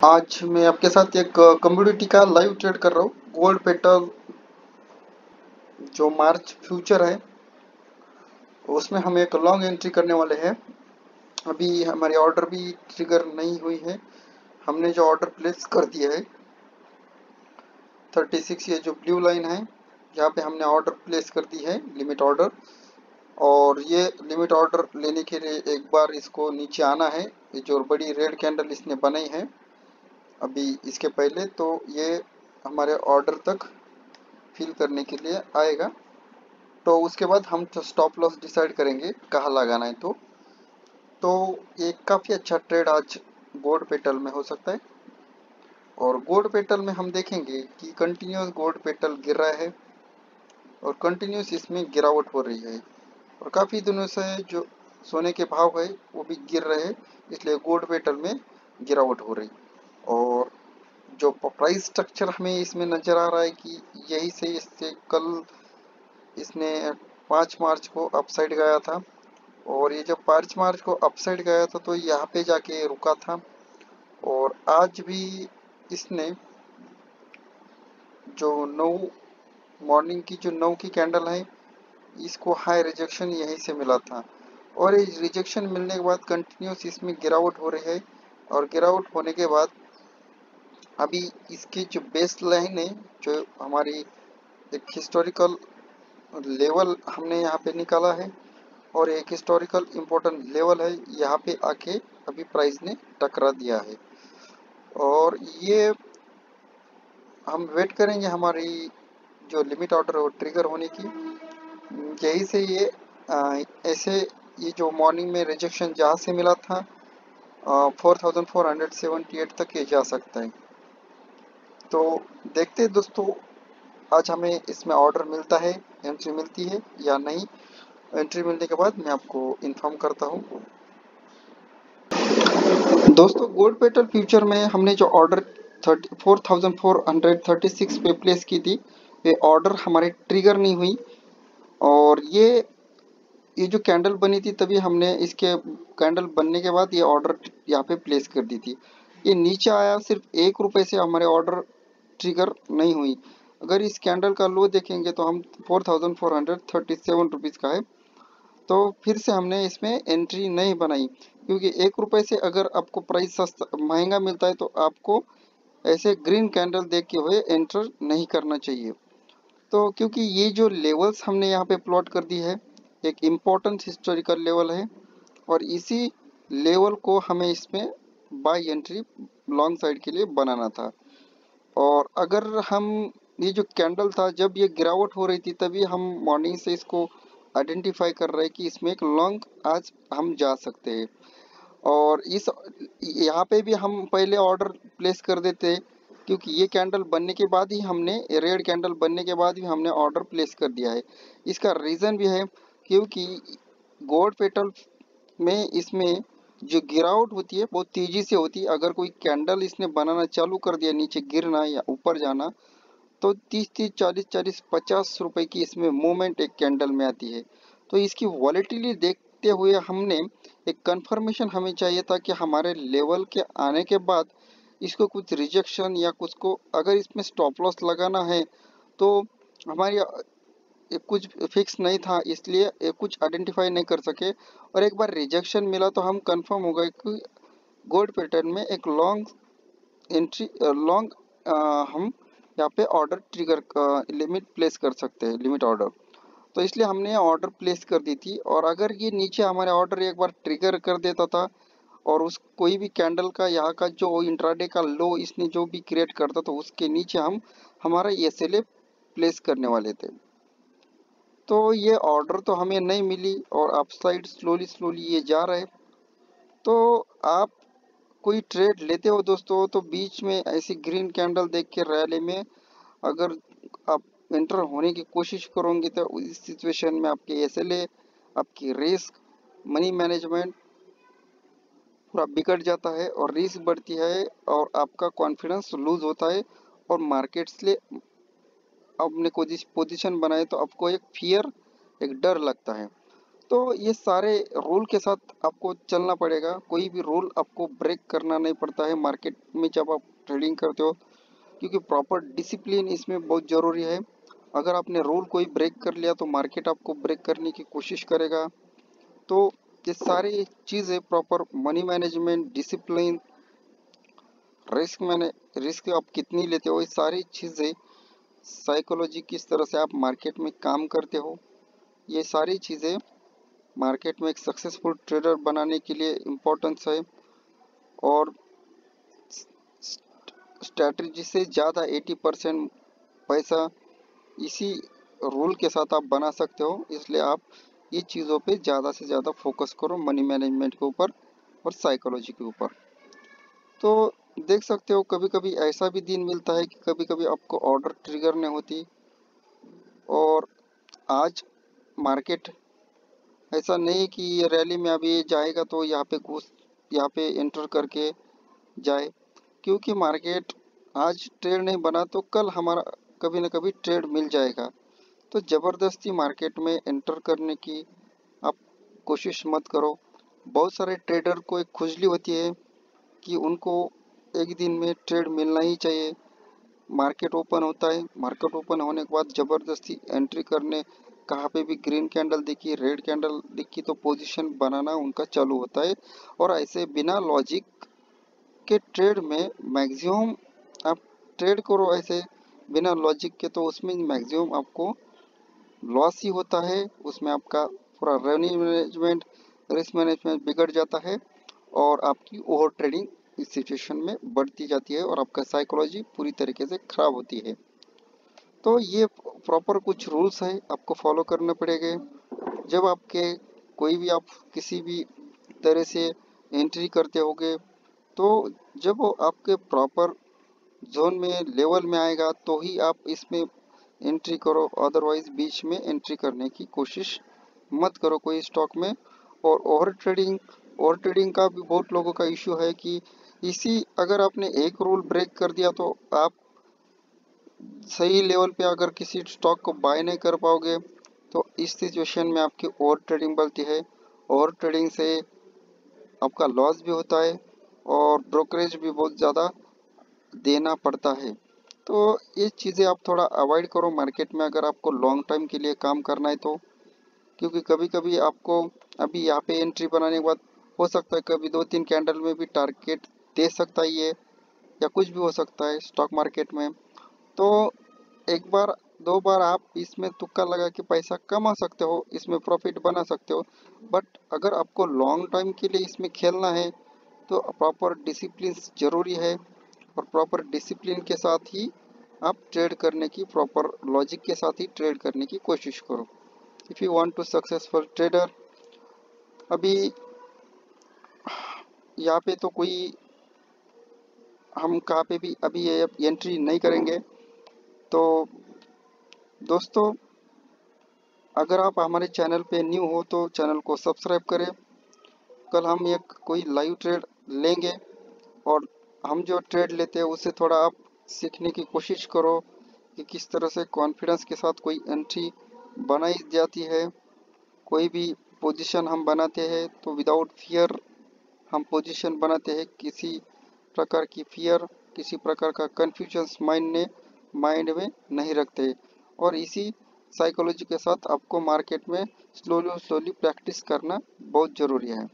आज मैं आपके साथ एक कम्युनिटी का लाइव ट्रेड कर रहा हूँ। गोल्ड पेटल जो मार्च फ्यूचर है उसमें हम एक लॉन्ग एंट्री करने वाले हैं। अभी हमारी ऑर्डर भी ट्रिगर नहीं हुई है। हमने जो ऑर्डर प्लेस कर दिया है 36, ये जो ब्लू लाइन है यहाँ पे हमने ऑर्डर प्लेस कर दी है, लिमिट ऑर्डर। और ये लिमिट ऑर्डर लेने के लिए एक बार इसको नीचे आना है। ये जो बड़ी रेड कैंडल इसने बनाई है अभी इसके पहले, तो ये हमारे ऑर्डर तक फिल करने के लिए आएगा। तो उसके बाद हम तो स्टॉप लॉस डिसाइड करेंगे कहाँ लगाना है। तो ये काफ़ी अच्छा ट्रेड आज गोल्ड पेटल में हो सकता है। और गोल्ड पेटल में हम देखेंगे कि कंटिन्यूस गोल्ड पेटल गिर रहा है और कंटिन्यूस इसमें गिरावट हो रही है। और काफ़ी दिनों से जो सोने के भाव है वो भी गिर रहे हैं, इसलिए गोल्ड पेटल में गिरावट हो रही। और जो प्राइस स्ट्रक्चर हमें इसमें नज़र आ रहा है कि यही से इससे कल इसने 5 मार्च को अपसाइड गया था। और ये जब 5 मार्च को अपसाइड गया था तो यहाँ पे जाके रुका था। और आज भी इसने जो 9 मॉर्निंग की जो 9 की कैंडल है इसको हाई रिजेक्शन यहीं से मिला था। और ये रिजेक्शन मिलने के बाद कंटिन्यूस इसमें गिरावट हो रही है। और गिरावट होने के बाद अभी इसकी जो बेस लाइन है, जो हमारी एक हिस्टोरिकल लेवल हमने यहाँ पे निकाला है और एक हिस्टोरिकल इम्पोर्टेंट लेवल है, यहाँ पे आके अभी प्राइस ने टकरा दिया है। और ये हम वेट करेंगे हमारी जो लिमिट ऑर्डर है वो ट्रिगर होने की। यही से ये ऐसे ये जो मॉर्निंग में रिजेक्शन जहाँ से मिला था 4478 तक ये जा सकता है। तो देखते हैं दोस्तों, आज हमें इसमें ऑर्डर मिलता है, एंट्री मिलती है या नहीं। एंट्री मिलने के बाद मैं आपको इन्फॉर्म करता हूँ। दोस्तों, गोल्ड पेटल फ्यूचर में हमने जो ऑर्डर 4436 पे प्लेस की थी, ये ऑर्डर हमारे ट्रिगर नहीं हुई। और ये जो कैंडल बनी थी तभी हमने इसके कैंडल बनने के बाद ये ऑर्डर यहाँ पे प्लेस कर दी थी। ये नीचे आया, सिर्फ 1 रुपये से हमारे ऑर्डर ट्रिगर नहीं हुई। अगर इस कैंडल का लो देखेंगे तो हम 4437 रुपीज़ का है। तो फिर से हमने इसमें एंट्री नहीं बनाई, क्योंकि 1 रुपये से अगर आपको प्राइस सस्ता महंगा मिलता है तो आपको ऐसे ग्रीन कैंडल देखते हुए एंटर नहीं करना चाहिए। तो क्योंकि ये जो लेवल्स हमने यहाँ पे प्लॉट कर दी है, एक इम्पोर्टेंट हिस्टोरिकल लेवल है। और इसी लेवल को हमें इसमें बाय एंट्री लॉन्ग साइड के लिए बनाना था। और अगर हम ये जो कैंडल था जब ये गिरावट हो रही थी तभी हम मॉर्निंग से इसको आइडेंटिफाई कर रहे हैं कि इसमें एक लॉन्ग आज हम जा सकते हैं। और इस यहाँ पे भी हम पहले ऑर्डर प्लेस कर देते, क्योंकि ये कैंडल बनने के बाद ही हमने, रेड कैंडल बनने के बाद ही हमने ऑर्डर प्लेस कर दिया है। इसका रीज़न भी है क्योंकि गोल्ड पेटल में इसमें जो गिरावट होती है बहुत तेजी से होती है। अगर कोई कैंडल इसने बनाना चालू कर दिया, नीचे गिरना या ऊपर जाना, तो 30-30, 40-40, 50 रुपए की इसमें मूवमेंट एक कैंडल में आती है। तो इसकी वॉलेटिलिटी देखते हुए हमने एक कंफर्मेशन हमें चाहिए था कि हमारे लेवल के आने के बाद इसको कुछ रिजेक्शन या कुछ को अगर इसमें स्टॉप लॉस लगाना है तो हमारी कुछ फिक्स नहीं था, इसलिए कुछ आइडेंटिफाई नहीं कर सके। और एक बार रिजेक्शन मिला तो हम कंफर्म हो गए कि गोल्ड पैटर्न में एक लॉन्ग एंट्री, लॉन्ग हम यहाँ पे ऑर्डर ट्रिगर लिमिट प्लेस कर सकते हैं, लिमिट ऑर्डर। तो इसलिए हमने ऑर्डर प्लेस कर दी थी। और अगर ये नीचे हमारे ऑर्डर एक बार ट्रिगर कर देता था और उस कोई भी कैंडल का यहाँ का जो इंट्राडे का लो इसने जो भी क्रिएट करता तो उसके नीचे हम हमारा एसएलए प्लेस करने वाले थे। तो ये ऑर्डर तो हमें नहीं मिली और अपसाइड स्लोली स्लोली ये जा रहा है। तो आप कोई ट्रेड लेते हो दोस्तों तो बीच में ऐसी ग्रीन कैंडल देख के रैली में अगर आप एंटर होने की कोशिश करोगे तो इस सिचुएशन में आपके एसएलए, आपकी रिस्क, मनी मैनेजमेंट पूरा बिगड़ जाता है और रिस्क बढ़ती है और आपका कॉन्फिडेंस लूज होता है। और मार्केट्स लिए अपने को जिस पोजीशन बनाए तो आपको एक फियर, एक डर लगता है। तो ये सारे रूल के साथ आपको चलना पड़ेगा, कोई भी रूल आपको ब्रेक करना नहीं पड़ता है मार्केट में जब आप ट्रेडिंग करते हो, क्योंकि प्रॉपर डिसिप्लिन इसमें बहुत ज़रूरी है। अगर आपने रूल कोई ब्रेक कर लिया तो मार्केट आपको ब्रेक करने की कोशिश करेगा। तो ये सारी चीज़ें proper money management, discipline, risk आप कितनी लेते हो, ये सारी चीज़ें, साइकोलॉजी किस तरह से आप मार्केट में काम करते हो, ये सारी चीज़ें मार्केट में एक सक्सेसफुल ट्रेडर बनाने के लिए इम्पोर्टेंस है। और स्ट्रैटेजी से ज़्यादा 80% पैसा इसी रूल के साथ आप बना सकते हो। इसलिए आप ये चीज़ों पे ज़्यादा से ज़्यादा फोकस करो, मनी मैनेजमेंट के ऊपर और साइकोलॉजी के ऊपर। तो देख सकते हो कभी कभी ऐसा भी दिन मिलता है कि कभी कभी आपको ऑर्डर ट्रिगर नहीं होती, और आज मार्केट ऐसा नहीं कि ये रैली में अभी जाएगा तो यहाँ पे एंटर करके जाए, क्योंकि मार्केट आज ट्रेड नहीं बना तो कल हमारा कभी ना कभी ट्रेड मिल जाएगा। तो ज़बरदस्ती मार्केट में एंटर करने की आप कोशिश मत करो। बहुत सारे ट्रेडर को एक खुजली होती है कि उनको एक दिन में ट्रेड मिलना ही चाहिए। मार्केट ओपन होता है, मार्केट ओपन होने के बाद ज़बरदस्ती एंट्री करने, कहाँ पे भी ग्रीन कैंडल दिखी, रेड कैंडल दिखी तो पोजीशन बनाना उनका चालू होता है। और ऐसे बिना लॉजिक के ट्रेड में मैक्सिमम आप ट्रेड करो ऐसे बिना लॉजिक के, तो उसमें मैक्सिमम आपको लॉस ही होता है। उसमें आपका पूरा रेवेन्यू मैनेजमेंट, रिस्क मैनेजमेंट बिगड़ जाता है, और आपकी ओवर ट्रेडिंग इस सिचुएशन में बढ़ती जाती है और आपका साइकोलॉजी पूरी तरीके से खराब होती है। तो ये प्रॉपर कुछ रूल्स है आपको फॉलो करने पड़ेंगे। जब आपके कोई भी आप किसी भी तरह से एंट्री करते होगे, तो जब वो आपके प्रॉपर जोन में लेवल में आएगा तो ही आप इसमें एंट्री करो, अदरवाइज बीच में एंट्री करने की कोशिश मत करो कोई स्टॉक में। और ओवर ट्रेडिंग का भी बहुत लोगों का इश्यू है कि इसी अगर आपने एक रूल ब्रेक कर दिया तो आप सही लेवल पे अगर किसी स्टॉक को बाय नहीं कर पाओगे, तो इस सिचुएशन में आपकी ओवर ट्रेडिंग बनती है। ओवर ट्रेडिंग से आपका लॉस भी होता है और ब्रोकरेज भी बहुत ज़्यादा देना पड़ता है। तो ये चीज़ें आप थोड़ा अवॉइड करो मार्केट में अगर आपको लॉन्ग टाइम के लिए काम करना है तो, क्योंकि कभी कभी आपको अभी यहाँ पे एंट्री बनाने के बाद हो सकता है कभी 2-3 कैंडल में भी टारगेट दे सकता है ये, या कुछ भी हो सकता है स्टॉक मार्केट में। तो एक बार दो बार आप इसमें तुक्का लगा के पैसा कमा सकते हो, इसमें प्रॉफिट बना सकते हो। बट अगर आपको लॉन्ग टाइम के लिए इसमें खेलना है तो प्रॉपर डिसिप्लिन ज़रूरी है, और प्रॉपर डिसिप्लिन के साथ ही आप ट्रेड करने की, प्रॉपर लॉजिक के साथ ही ट्रेड करने की कोशिश करो। If you want to successful trader, अभी यहाँ पे तो कोई हम कहाँ पे भी अभी ये एंट्री नहीं करेंगे। तो दोस्तों, अगर आप हमारे चैनल पे न्यू हो तो चैनल को सब्सक्राइब करें। कल हम एक कोई लाइव ट्रेड लेंगे, और हम जो ट्रेड लेते हैं उससे थोड़ा आप सीखने की कोशिश करो कि किस तरह से कॉन्फिडेंस के साथ कोई एंट्री बनाई जाती है। कोई भी पोजीशन हम बनाते हैं तो विदाउट फियर हम पोजीशन बनाते हैं, किसी प्रकार की फियर, किसी प्रकार का कन्फ्यूजन्स माइंड में नहीं रखते। और इसी साइकोलॉजी के साथ आपको मार्केट में स्लोली स्लोली प्रैक्टिस करना बहुत ज़रूरी है।